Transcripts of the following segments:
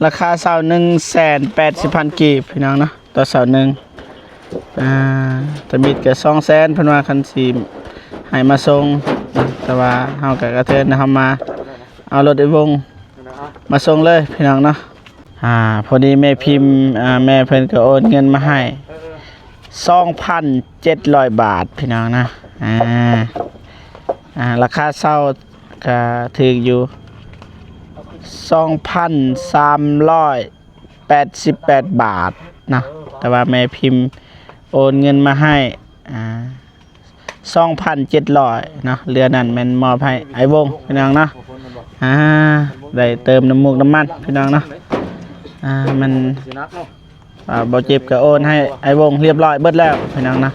ราคาเสา180,000กีบพี่น้องเนาะต่อเสาหนึ่งตะมิดกับ200,000เพิ่นว่าคันสิให้มาส่งแต่ว่าเฮาก็กระเทินนะครับมาเอารถไอ้วงมาส่งเลยพี่น้องเนาะพอดีแม่พิมพ์แม่เพิ่นก็โอนเงินมาให้2,700 บาทพี่น้องนะราคาเช่าก็ถูกอยู่2,388 บาทนะแต่ว่าแม่พิมพ์โอนเงินมาให้2,700นะเรือนั้นแม่นมอบให้ไอ้วงพี่น้องนะได้เติมน้ำมูกน้ำมันพี่น้องเนาะมันบ่เจ็บก็โอนให้ไอ้วงเรียบร้อยเบิดแล้วพี่น้องนะ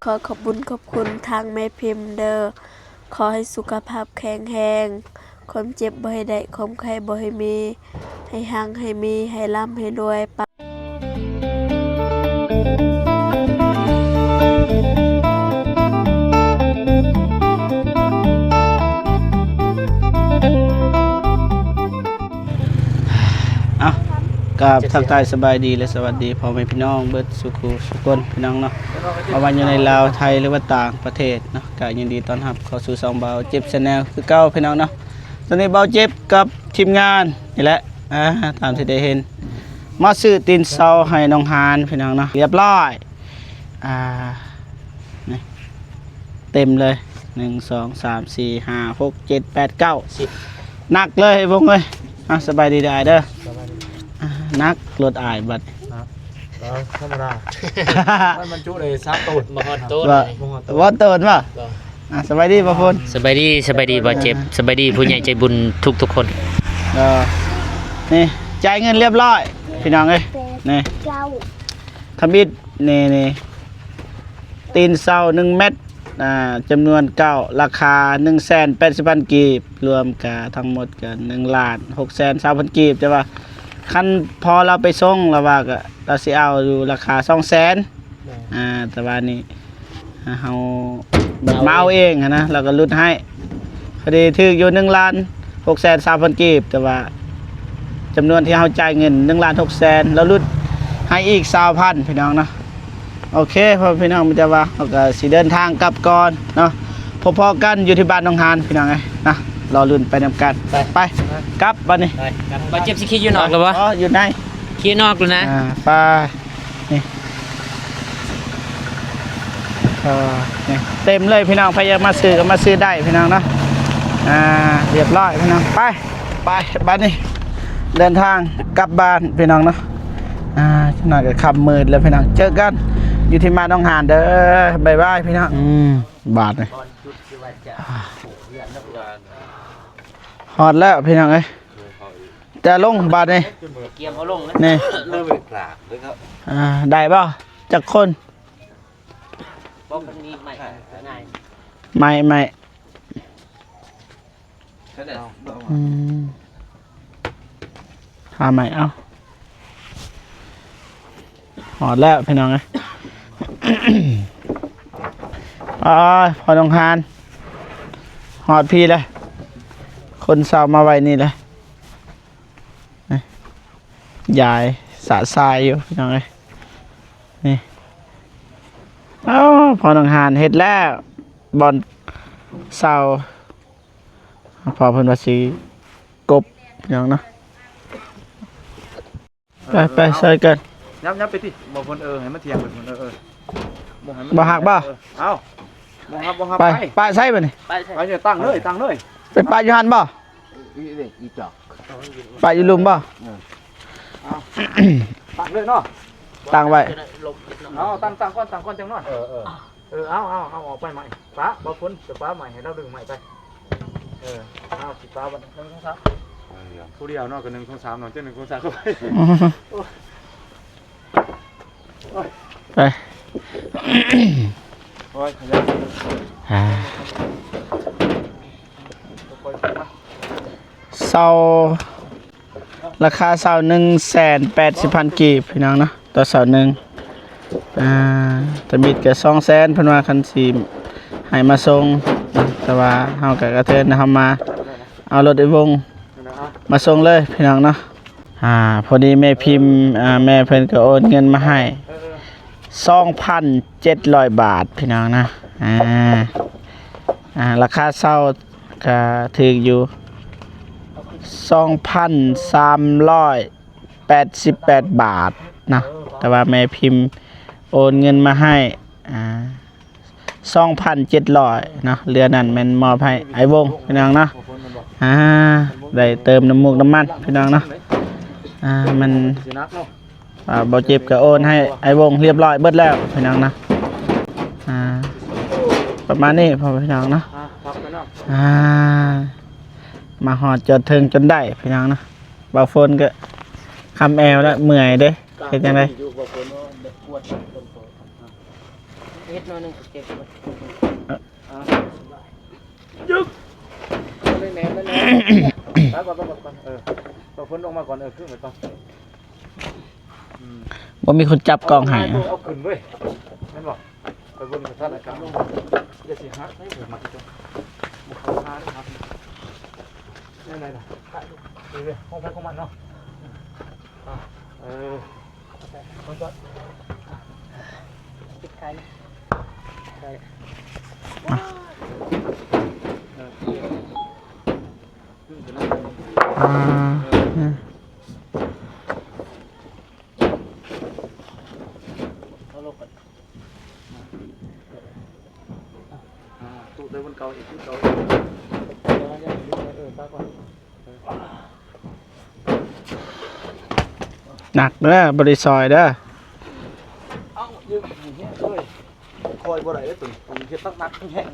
ขอขอบคุณทางแม่พิมพ์เด้อขอให้สุขภาพแข็งแรงความเจ็บบ่ให้ได้ความไข้บ่ให้มีให้หังให้มีให้ร่ำให้รวยกับทักทายสบายดีและสวัสดีพ่อแม่พี่น้องเบิดสุขุสุคนพี่น้องเนาะเอาวันอยู่ในลาวไทยหรือว่าต่างประเทศเนาะก็ยินดีต้อนรับเข้าสู่ช่องเบาเจ็บ Channel คือเก่าพี่น้องเนาะตอนนี้เบาเจ็บกับทีมงานนี่แหละตามที่ได้เห็นมาซื้อตีนเสาให้น้องฮานพี่น้องเนาะเรียบร้อยนี่เต็มเลย1 2 3 4 5 6 7 8 9 10หนักเลยพวกเอ้ยสบายดีได้เด้อนักรถอายบัดธรรมดามันจุเลยซับตูดมาฮอดโต๊ะว่าเตินป่ะสบายดีป่ะพลสบายดีบ่เจ็บสบายดีผู้ใหญ่ใจบุญทุกคนนี่จ่ายเงินเรียบร้อยพี่น้องเอ้ยนี่ทำบิดนี่ตีนเสา1 เม็ดจำนวน9ราคา180,000 กีบรวมกับทั้งหมดกัน1,620,000 กีบใช่ป่ะคันพอเราไปส่งเราว่าก็เราสิเอาอยู่ราคา200,000แต่ว่านี่เฮาแบบเมาเองนะเราก็ลดให้พอดีถึกอยู่1,630,000 กีบแต่ว่าจำนวนที่เฮาจ่ายเงิน1,600,000แล้วลดให้อีก20,000พี่น้องนะโอเคพอพี่น้องมันจะว่าเราก็สิเดินทางกลับก่อนเนาะพอๆกันอยู่ที่บ้านน้องฮานพี่น้องไงนะรอลุ้นไปนำกันไปกลับบ้านนี่บ่เจ็บสิขี้อยู่นอกหรือบ่อยู่ในขี้นอกเลยนะไปนี่นี่เต็มเลยพี่น้องพยายามมาซื้อก็มาซื้อได้พี่น้องนะเรียบร้อยพี่น้องไปบ้านนี่เดินทางกลับบ้านพี่น้องเนาะหน่อยก็ขับมืดแล้วพี่น้องเจอกันอยู่ที่มาน้องหานเด้อบายบายพี่น้องบาทเลยหอดแล้วพี่น้องเอ้ยจะลงบาทนี่เกียมเอาลงนี่เริ่มเป็นกลากเลยครับได้ป่ะจากคนบ่มันมีใหม่ง่ายไม่หาใหม่เอาหอดแล้วพี่น้องเอ้ยพอน้องฮานหอดพี่เลยคนเศร้ามาไว้นี่เลยยายสะทรายอยู่พี่น้องเอ้ยนี่พอน้องฮานเฮ็ดแล้วบอลเศร้าพอเพิ่นว่าสิกบพี่น้องเนาะไปใส่กันย้ำไปที่บ่คนให้มันเทียงเป็นคนบ่หักบ่เอาบ่หักไปป้าใส่บ่นี่ไปจะตั้งเลยเป็นป้าอยู่หันบ่อีจอกป้าอยู่ลุมบ่ตั้งเลยเนาะตั้งไว้เอาตั้งก้อนจังหน่อยเอาออกไปใหม่ป้าบ่พ้นจะป้าใหม่ให้เราดึงใหม่ไปเอาสิป้าวัน1 2 3ผู้เดียวเนาะก็1 2 3เนาะ1 2 3เข้าไปไปเสาราคาเสา180,000 กีบพี่น้องนะต่อเสาหนึ่งตะมิดกับ200,000เพิ่นว่าคันสิให้มาส่งแต่ว่าเฮาก็กระเทินนะครับมาเอารถไอ้วงมาส่งเลยพี่น้องเนาะ พอดีแม่พิมพ์แม่เพิ่นก็โอนเงินมาให้ 2,700 บาทพี่น้องนะราคาเช่าก็ถูกอยู่ 2,388 บาทนะแต่ว่าแม่พิมพ์โอนเงินมาให้2,700เนาะเรือนั้นแม่นมอบให้ไอ้วงพี่น้องเนาะได้เติมน้ำมูกน้ำมันพี่น้องเนาะมันบ่เจ็บก็โอนให้ไอ้วงเรียบร้อยเบิดแล้วพี่น้องนะประมาณนี้พอพี่น้องเนาะมาหอดจอดถึงจนได้พี่น้องนะบ่าวฝนก็คำแอวแล้วเมื่อยเด้เฮ็ดจังได๋ เฮ็ดหน่อยนึงเจ็บยึกเลยแหนมเลยไปก่อนบ่ฝนลงมาก่อนขึ้นไปก่อน บ่มีคนจับกล้องให้ เอาขึ้นเว้ยแม่นบ่ไปเบิ่งสถานการณ์อย่าสิฮักให้ผมมาจ้ะบ่เข้าหาเด้อครับแน่ๆล่ะเว้ยห้องพักของมันเนาะมันก็ปิดไข่ไข่ตู้เดินบนเก่าอีกตู้เก่าหนักเด้อบริซอยเด้อ เอ้ายืมอย่างเงี้ยเลยคอยบ่ได้เด้อตุ่นเฮ็ดตักนักแห้ง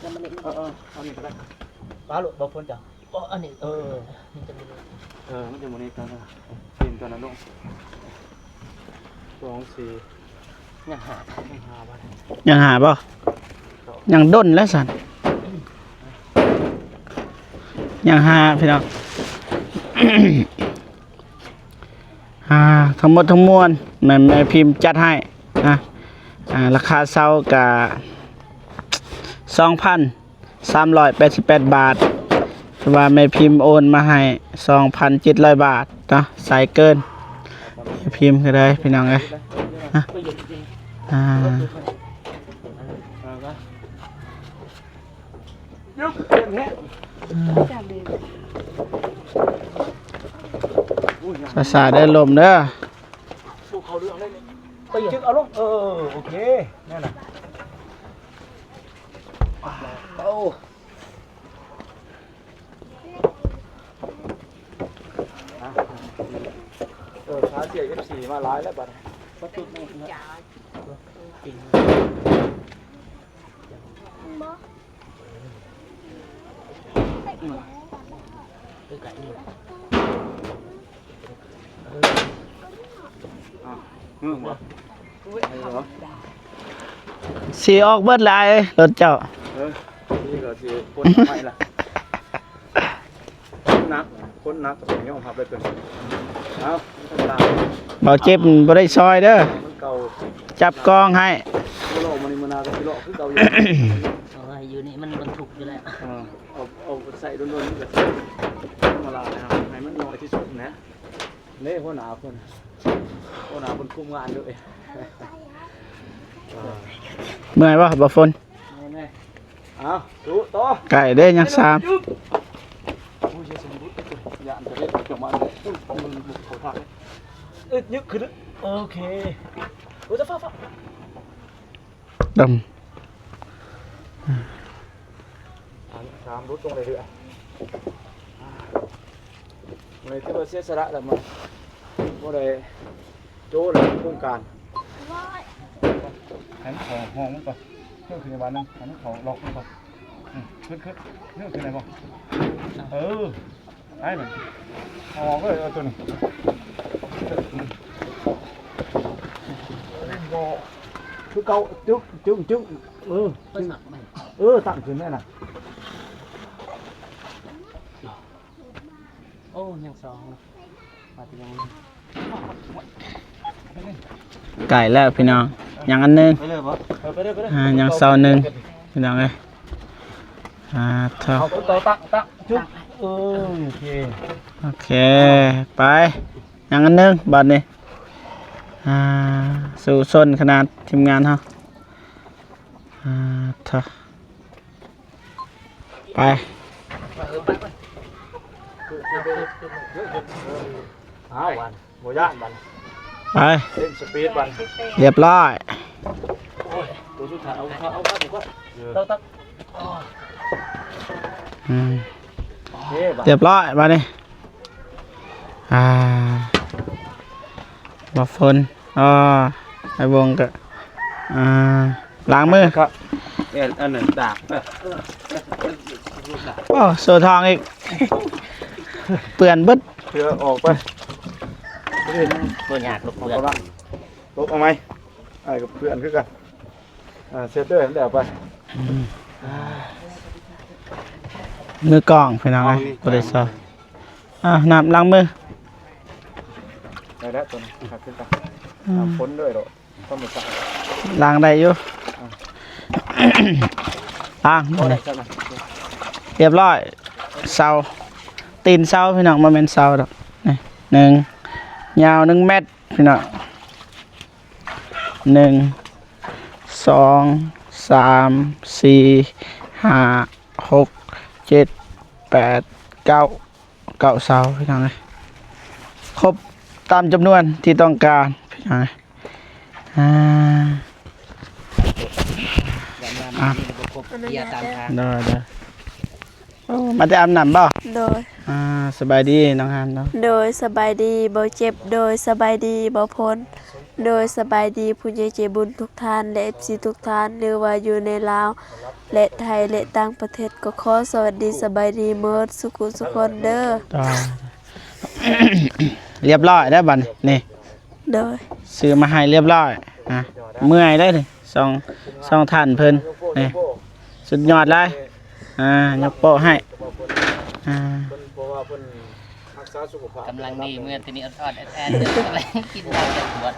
แล้วมันเอานี่ก็ได้ป้าลูกบ่พ้นจ้ะอันนี้มันจะมื้อนี้กันนะกินกันนะลูก2 4ยังหาบ่ได้ ยังหาบ่ยังด้นแล้วสันยังหาพี่น้อง ทั้งหมดทั้งมวลแม่พิมพ์จัดให้นะราคาเช่ากับ2,388 บาทแต่ว่าแม่พิมพ์โอนมาให้ 2,700 บาทนะใส่เกินแม่พิมพ์ก็ได้พี่น้องเอ้ยภาษาได้ลมเด้อ ลูกเขาเรื่องได้เลยไปจึกเอาลงโอเคนั่นน่ะขาเสีย F4 มาหลายแล้วบัดบ่จุดนี่นะสีออกเบิดหลายรถเจ้า นี่ก็สิคนไม่ล่ะคนนักก็ต้องยอมรับได้เกินเอาตาม เบาเจ็บบ่ได้ซอยเด้อ มันเก่า จับกล้องให้ โลกมันนี่มันนาก็สิโลกคือเก่าอยู่ อยู่นี่มันบรรทุกอยู่แล้ว เอาใส่โดนๆนี่ก็มาลาแล้วให้มันน้อยที่สุดนะเล่หัวหน้าเพิ่นคุมงานด้วย เมื่อยบ่บ่ฝน เอาสู้ต่อ ไก่เด้ยัง3 ผู้เชี่ยวชาญบุตรยานจะได้จบมามันบุกเขาทักยึกขึ้นโอเคโอ้จะฟ้าดตามรุดตรงเลยด้วยมันที่เราเสียสละแต่มันว่าได้โจ้เลยโครงการหันของห้องมันก่อนเพื่อขึ้นในบ้านนึงหันของล็อกมันก่อนขึ้นเพื่อขึ้นไหนบ้างไอ้มันเอาออกเลยตัวนี้คือเก่าจึ๊กตั้งขึ้นแน่น่ะ โอ้ยังสองมาถึงยัง ไก่แล้วพี่น้องยังอันนึง ไปเลยปะไปเลยยังเสาหนึ่งพี่น้องเอ้ยเท่า เอาตัวตั้งจึ๊ก โอเค โอเคไปอย่างอันหนึงบัดนี้สู่ส้นขนาดทีมงานเฮาเถอะไป เอาวันโมย่านวัน ไป เล่นสปีดวัน เรียบร้อย ตัวสุดท้ายเอาถูกก็ตั้ง อืม เฮ้ย เรียบร้อยบัดนี้บ่ฝนไอ้วงก็ล้างมือ ครับอันนั้นดาบ โอ้โซทองอีก เปื่อนเบิด เพื่อออกไป ตัวยากลูก ออก เพื่อน ไปลบเอาไหมไอ้กับเพื่อนคือกันเซตเตอร์เดี๋ยวไป มือกล่องพี่น้องไอ้บริษัทน้ำล้างมือ ได้แล้วตัวนี้ขับขึ้นกันพ้นด้วยหรอต้องมาสั่ง ล้างได้อยู่ล้างบัดนี้ ใช่ไหม เรียบร้อยเสาตีนเสาพี่น้องมาเป็นเสาดอกนี่1ยาว1 เมตรพี่น้อง1 2 3 4 5 6 7 8 9 9เสาพี่น้องเลยครบตามจำนวนที่ต้องการพี่น้องเลยเกียร์ตามทาง ได้โอ้มาได้อาบน้ำบ่ โดย สบายดีน้องฮันเนาะ โดยสบายดีบ่เจ็บโดยสบายดีบ่พ้นโดยสบายดีผู้ใหญ่ใจบุญทุกท่านและ FC ทุกท่านหรือว่าอยู่ในลาวและไทยและต่างประเทศก็ขอสวัสดีสบายดีเมิดสุขุสุคนเด้อ ได้ เรียบร้อยได้วบัดนี้นี่ โดย ซื้อมาให้เรียบร้อยเมื่อยได้เลยสองท่านเพิ่นนี่สุดยอดเลยยกโป๊ะให้เพราะว่าเพิ่นรักษาสุขภาพ กำลังดีเมื่อทีนี้อ่อนๆแอนๆเดินอะไรกินได้แต่ปวด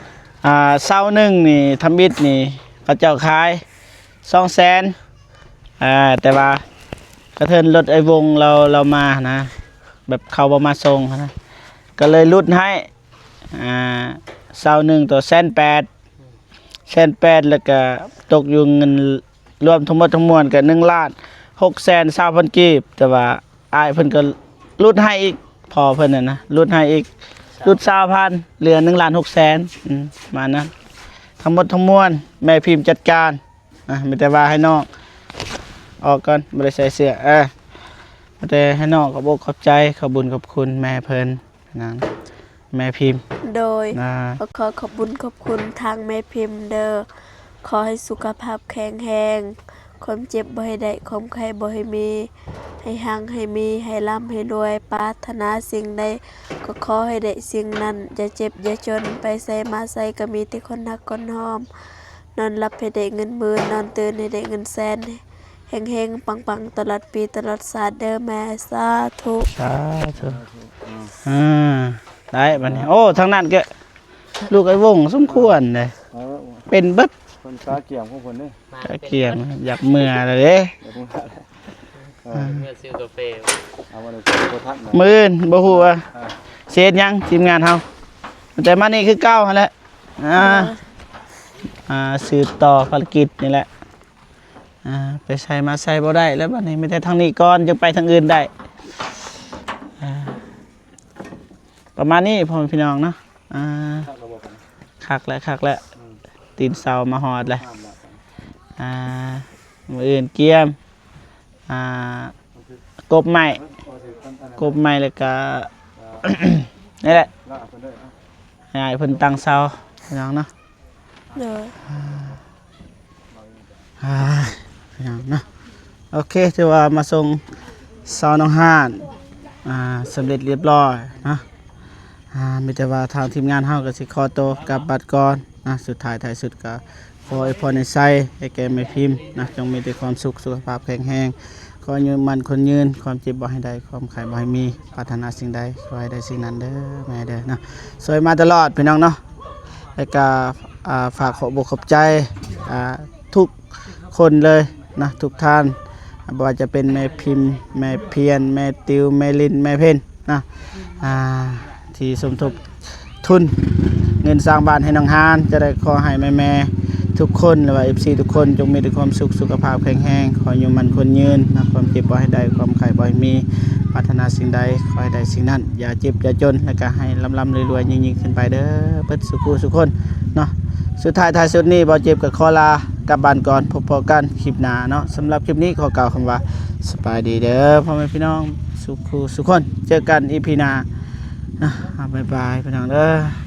เสาหนึ่งนี่ทำบิดนี่เขาเจ้าขาย200,000แต่ว่ากระเทินรถไอ้วงเรามานะแบบเขาบ่มาส่งนะก็เลยลดให้เสาหนึ่งตัว1,800,000แล้วก็ตกอยู่เงินรวมทั้งหมดทั้งมวลก็1,620,000 กีบแต่ว่าอ้ายเพิ่นก็ลดให้อีกพอเพิ่นน่ะนะลดให้อีกลด20,000เหลือ1,600,000มานั้นทั้งหมดทั้งมวลแม่พิมพ์จัดการมีแต่ว่าให้น้องออกก่อนบ่ได้ใส่เสื้อแต่ให้น้องขอบอกขอบใจขอบุญขอบคุณแม่เพิ่นนะแม่พิมพ์ โดยขอขอบคุญขอบคุณทางแม่พิมพ์เด้อขอให้สุขภาพแข็งแรงความเจ็บบ่ให้ได้ความไข้บ่ให้มีให้หังให้มีให้ร่ำให้รวยปรารถนาสิ่งใดก็ขอให้ได้สิ่งนั้นอย่าเจ็บอย่าจนไปใส่มาใส่ก็มีแต่คนรักคนหอมนอนหลับให้ได้เงินหมื่นนอนตื่นให้ได้เงินแสนเฮงๆปังๆตลอดปีตลอดชาติเด้อแม่สาธุ สาธุได้บัดนี้โอ้ทางนั้นก็ลูกไอ้วงสมควรเลยเป็นเบิด คนตาเกี่ยมของคนนี่ ตะเกียงอยากเมื่อเลยเด้ เมื่อซื้อกาแฟ เอาวันนี้โคทักนะ มื้อนบ่ฮู้ว่าเฮ็ดหยังทีมงานเฮาแต่มานี่คือเก่าหั่นแหละสืบต่อภารกิจนี่แหละไปใส่มาใส่บ่ได้แล้วบัดนี้มีแต่ทางนี้ก่อนจึงไปทางอื่นได้ประมาณนี้พ่อแม่พี่น้องเนาะคักแล้วตีนเสามาหอดเลยมืออื่นเกียมกบใหม่แล้วก็ นี่แหละให้เพิ่นตั้งเสาพี่น้องเนาะ เด้อ พี่น้องเนาะโอเคถือว่ามาส่งเสาน้องห่านสำเร็จเรียบร้อยนะมีแต่ว่าทางทีมงานเฮาก็สิขอตัวกลับบัดก่อนนะสุดท้ายท้ายสุดก็ขออวยพรในไส้ให้แก่แม่พิมพ์นะจงมีแต่ความสุขสุขภาพแข็งแรงขอยืนมันคนยืนความเจ็บบ่ให้ได้ความไข้บ่ให้มีปรารถนาสิ่งใดขอให้ได้สิ่งนั้นเด้อแม่เด้อนะสวยมาตลอดพี่น้องเนาะแล้วก็ฝากขอบอกขอบใจทุกคนเลยนะทุกท่าน บ่ว่าจะเป็นแม่พิมพ์แม่เพียนแม่ติวแม่ลินแม่เพ็ญนะที่สมทบทุนเงินสร้างบ้านให้น้องฮานจะได้ขอให้แม่ๆทุกคนหรือว่า FC ทุกคนจงมีแต่ความสุขสุขภาพแข็งแรงขออยู่มันคนยืนนะความเจ็บบ่ให้ได้ความไข้บ่ให้มีปรารถนาสิ่งใดขอให้ได้สิ่งนั้นอย่าเจ็บอย่าจนแล้วก็ให้ร่ำๆรวยๆยิ่งๆขึ้นไปเด้อเบิดสุขสุขคนเนาะสุดท้ายสุดนี้บ่เจ็บกับขอลากลับบ้านก่อนพบกันคลิปหน้าเนาะสำหรับคลิปนี้ขอกล่าวคำว่าสบายดีเด้อพ่อแม่พี่น้องสุขคนเจอกัน EP หน้าบ๊ายบายพี่น้องเด้อ